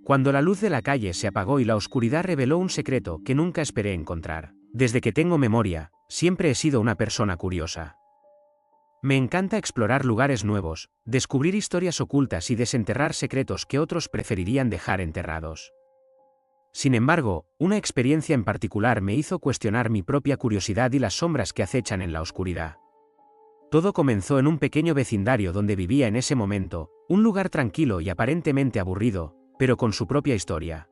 Cuando la luz de la calle se apagó y la oscuridad reveló un secreto que nunca esperé encontrar. Desde que tengo memoria, siempre he sido una persona curiosa. Me encanta explorar lugares nuevos, descubrir historias ocultas y desenterrar secretos que otros preferirían dejar enterrados. Sin embargo, una experiencia en particular me hizo cuestionar mi propia curiosidad y las sombras que acechan en la oscuridad. Todo comenzó en un pequeño vecindario donde vivía en ese momento, un lugar tranquilo y aparentemente aburrido, pero con su propia historia.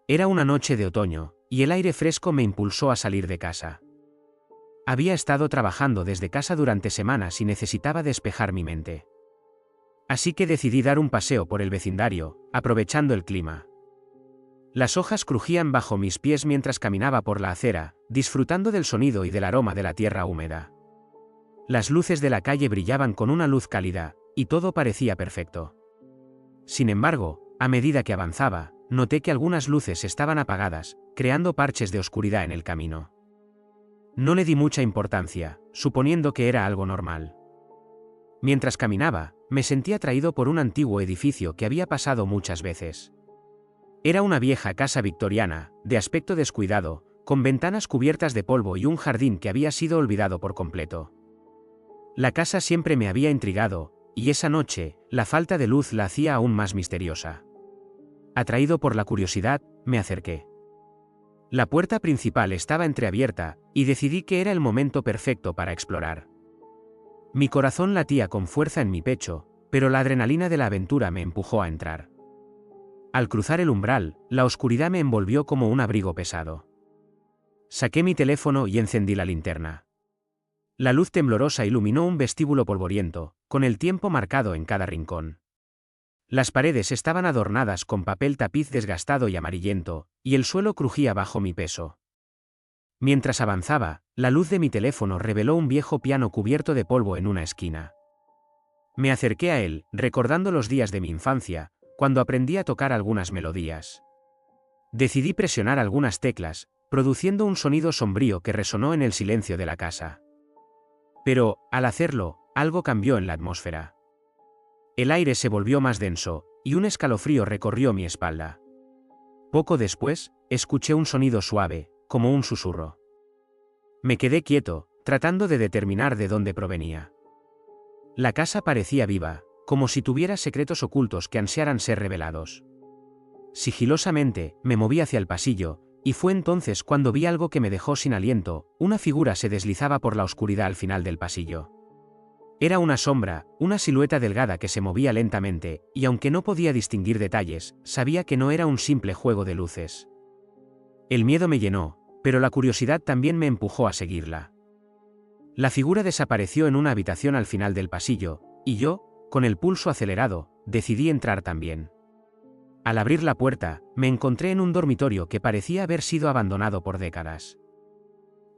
Era una noche de otoño, y el aire fresco me impulsó a salir de casa. Había estado trabajando desde casa durante semanas y necesitaba despejar mi mente. Así que decidí dar un paseo por el vecindario, aprovechando el clima. Las hojas crujían bajo mis pies mientras caminaba por la acera, disfrutando del sonido y del aroma de la tierra húmeda. Las luces de la calle brillaban con una luz cálida, y todo parecía perfecto. Sin embargo, a medida que avanzaba, noté que algunas luces estaban apagadas, creando parches de oscuridad en el camino. No le di mucha importancia, suponiendo que era algo normal. Mientras caminaba, me sentí atraído por un antiguo edificio que había pasado muchas veces. Era una vieja casa victoriana, de aspecto descuidado, con ventanas cubiertas de polvo y un jardín que había sido olvidado por completo. La casa siempre me había intrigado, y esa noche, la falta de luz la hacía aún más misteriosa. Atraído por la curiosidad, me acerqué. La puerta principal estaba entreabierta, y decidí que era el momento perfecto para explorar. Mi corazón latía con fuerza en mi pecho, pero la adrenalina de la aventura me empujó a entrar. Al cruzar el umbral, la oscuridad me envolvió como un abrigo pesado. Saqué mi teléfono y encendí la linterna. La luz temblorosa iluminó un vestíbulo polvoriento, con el tiempo marcado en cada rincón. Las paredes estaban adornadas con papel tapiz desgastado y amarillento, y el suelo crujía bajo mi peso. Mientras avanzaba, la luz de mi teléfono reveló un viejo piano cubierto de polvo en una esquina. Me acerqué a él, recordando los días de mi infancia, cuando aprendí a tocar algunas melodías. Decidí presionar algunas teclas, produciendo un sonido sombrío que resonó en el silencio de la casa. Pero, al hacerlo, algo cambió en la atmósfera. El aire se volvió más denso, y un escalofrío recorrió mi espalda. Poco después, escuché un sonido suave, como un susurro. Me quedé quieto, tratando de determinar de dónde provenía. La casa parecía viva, como si tuviera secretos ocultos que ansiaran ser revelados. Sigilosamente, me moví hacia el pasillo, y fue entonces cuando vi algo que me dejó sin aliento. Una figura se deslizaba por la oscuridad al final del pasillo. Era una sombra, una silueta delgada que se movía lentamente, y aunque no podía distinguir detalles, sabía que no era un simple juego de luces. El miedo me llenó, pero la curiosidad también me empujó a seguirla. La figura desapareció en una habitación al final del pasillo, y yo, con el pulso acelerado, decidí entrar también. Al abrir la puerta, me encontré en un dormitorio que parecía haber sido abandonado por décadas.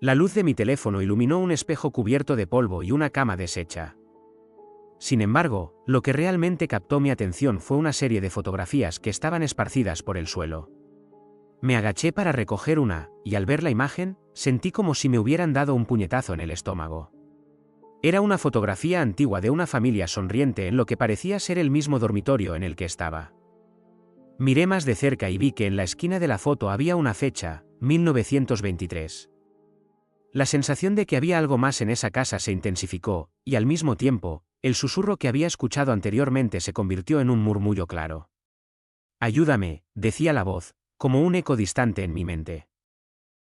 La luz de mi teléfono iluminó un espejo cubierto de polvo y una cama deshecha. Sin embargo, lo que realmente captó mi atención fue una serie de fotografías que estaban esparcidas por el suelo. Me agaché para recoger una, y al ver la imagen, sentí como si me hubieran dado un puñetazo en el estómago. Era una fotografía antigua de una familia sonriente en lo que parecía ser el mismo dormitorio en el que estaba. Miré más de cerca y vi que en la esquina de la foto había una fecha, 1923. La sensación de que había algo más en esa casa se intensificó, y al mismo tiempo, el susurro que había escuchado anteriormente se convirtió en un murmullo claro. «Ayúdame», decía la voz, como un eco distante en mi mente.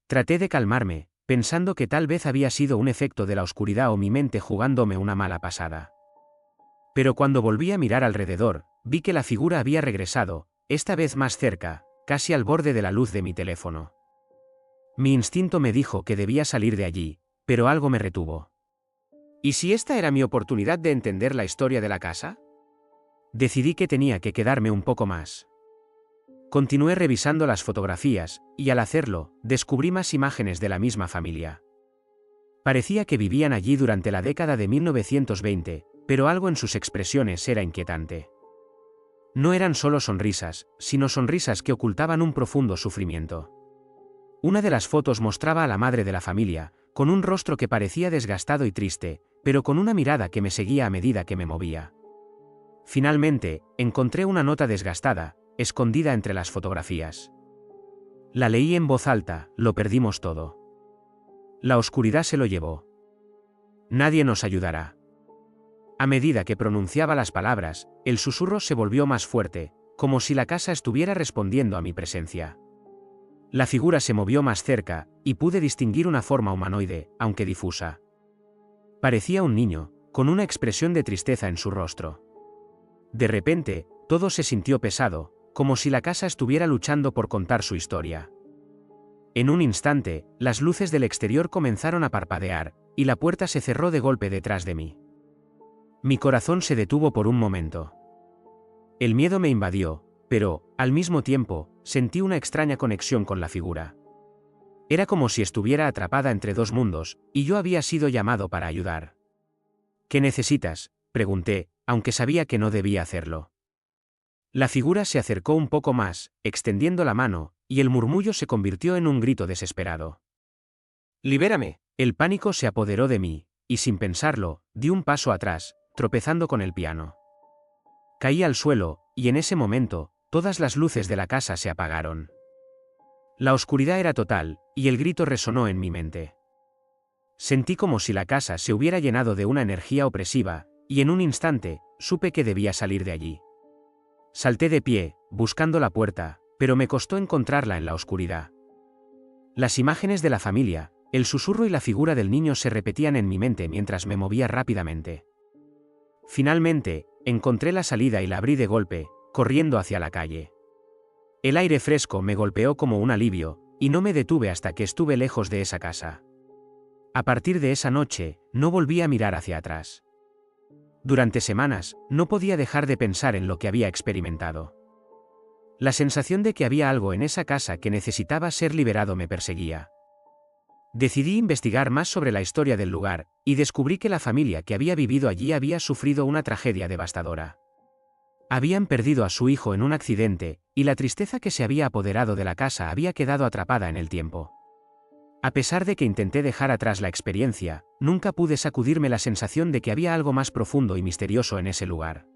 Traté de calmarme, pensando que tal vez había sido un efecto de la oscuridad o mi mente jugándome una mala pasada. Pero cuando volví a mirar alrededor, vi que la figura había regresado, esta vez más cerca, casi al borde de la luz de mi teléfono. Mi instinto me dijo que debía salir de allí, pero algo me retuvo. ¿Y si esta era mi oportunidad de entender la historia de la casa? Decidí que tenía que quedarme un poco más. Continué revisando las fotografías, y al hacerlo, descubrí más imágenes de la misma familia. Parecía que vivían allí durante la década de 1920, pero algo en sus expresiones era inquietante. No eran solo sonrisas, sino sonrisas que ocultaban un profundo sufrimiento. Una de las fotos mostraba a la madre de la familia, con un rostro que parecía desgastado y triste, pero con una mirada que me seguía a medida que me movía. Finalmente, encontré una nota desgastada, escondida entre las fotografías. La leí en voz alta: lo perdimos todo. La oscuridad se lo llevó. Nadie nos ayudará. A medida que pronunciaba las palabras, el susurro se volvió más fuerte, como si la casa estuviera respondiendo a mi presencia. La figura se movió más cerca, y pude distinguir una forma humanoide, aunque difusa. Parecía un niño, con una expresión de tristeza en su rostro. De repente, todo se sintió pesado, como si la casa estuviera luchando por contar su historia. En un instante, las luces del exterior comenzaron a parpadear, y la puerta se cerró de golpe detrás de mí. Mi corazón se detuvo por un momento. El miedo me invadió, pero, al mismo tiempo, sentí una extraña conexión con la figura. Era como si estuviera atrapada entre dos mundos, y yo había sido llamado para ayudar. ¿Qué necesitas?, pregunté, aunque sabía que no debía hacerlo. La figura se acercó un poco más, extendiendo la mano, y el murmullo se convirtió en un grito desesperado. ¡Libérame! El pánico se apoderó de mí, y sin pensarlo, di un paso atrás, tropezando con el piano. Caí al suelo, y en ese momento, todas las luces de la casa se apagaron. La oscuridad era total, y el grito resonó en mi mente. Sentí como si la casa se hubiera llenado de una energía opresiva, y en un instante, supe que debía salir de allí. Salté de pie, buscando la puerta, pero me costó encontrarla en la oscuridad. Las imágenes de la familia, el susurro y la figura del niño se repetían en mi mente mientras me movía rápidamente. Finalmente, encontré la salida y la abrí de golpe, corriendo hacia la calle. El aire fresco me golpeó como un alivio, y no me detuve hasta que estuve lejos de esa casa. A partir de esa noche, no volví a mirar hacia atrás. Durante semanas, no podía dejar de pensar en lo que había experimentado. La sensación de que había algo en esa casa que necesitaba ser liberado me perseguía. Decidí investigar más sobre la historia del lugar, y descubrí que la familia que había vivido allí había sufrido una tragedia devastadora. Habían perdido a su hijo en un accidente, y la tristeza que se había apoderado de la casa había quedado atrapada en el tiempo. A pesar de que intenté dejar atrás la experiencia, nunca pude sacudirme la sensación de que había algo más profundo y misterioso en ese lugar.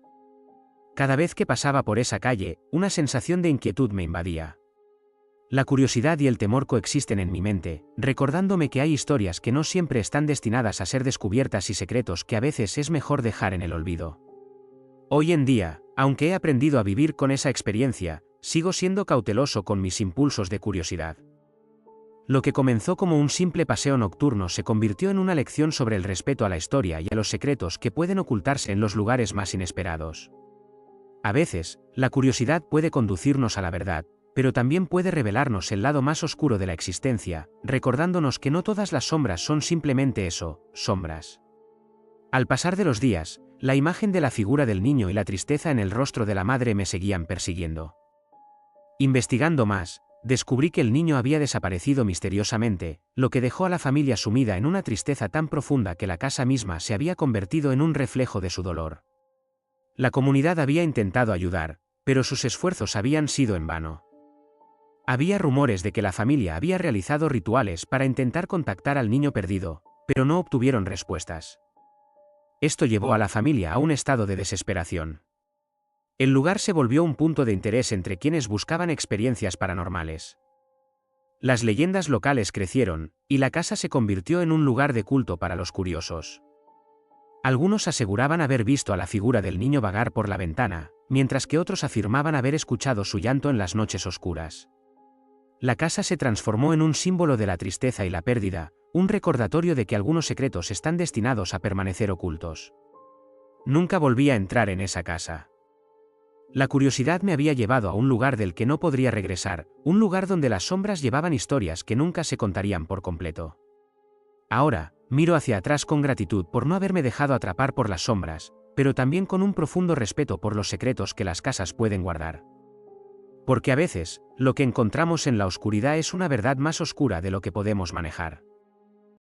Cada vez que pasaba por esa calle, una sensación de inquietud me invadía. La curiosidad y el temor coexisten en mi mente, recordándome que hay historias que no siempre están destinadas a ser descubiertas y secretos que a veces es mejor dejar en el olvido. Hoy en día, aunque he aprendido a vivir con esa experiencia, sigo siendo cauteloso con mis impulsos de curiosidad. Lo que comenzó como un simple paseo nocturno se convirtió en una lección sobre el respeto a la historia y a los secretos que pueden ocultarse en los lugares más inesperados. A veces, la curiosidad puede conducirnos a la verdad, pero también puede revelarnos el lado más oscuro de la existencia, recordándonos que no todas las sombras son simplemente eso, sombras. Al pasar de los días, la imagen de la figura del niño y la tristeza en el rostro de la madre me seguían persiguiendo. Investigando más, descubrí que el niño había desaparecido misteriosamente, lo que dejó a la familia sumida en una tristeza tan profunda que la casa misma se había convertido en un reflejo de su dolor. La comunidad había intentado ayudar, pero sus esfuerzos habían sido en vano. Había rumores de que la familia había realizado rituales para intentar contactar al niño perdido, pero no obtuvieron respuestas. Esto llevó a la familia a un estado de desesperación. El lugar se volvió un punto de interés entre quienes buscaban experiencias paranormales. Las leyendas locales crecieron, y la casa se convirtió en un lugar de culto para los curiosos. Algunos aseguraban haber visto a la figura del niño vagar por la ventana, mientras que otros afirmaban haber escuchado su llanto en las noches oscuras. La casa se transformó en un símbolo de la tristeza y la pérdida, un recordatorio de que algunos secretos están destinados a permanecer ocultos. Nunca volví a entrar en esa casa. La curiosidad me había llevado a un lugar del que no podría regresar, un lugar donde las sombras llevaban historias que nunca se contarían por completo. Ahora, miro hacia atrás con gratitud por no haberme dejado atrapar por las sombras, pero también con un profundo respeto por los secretos que las casas pueden guardar. Porque a veces, lo que encontramos en la oscuridad es una verdad más oscura de lo que podemos manejar.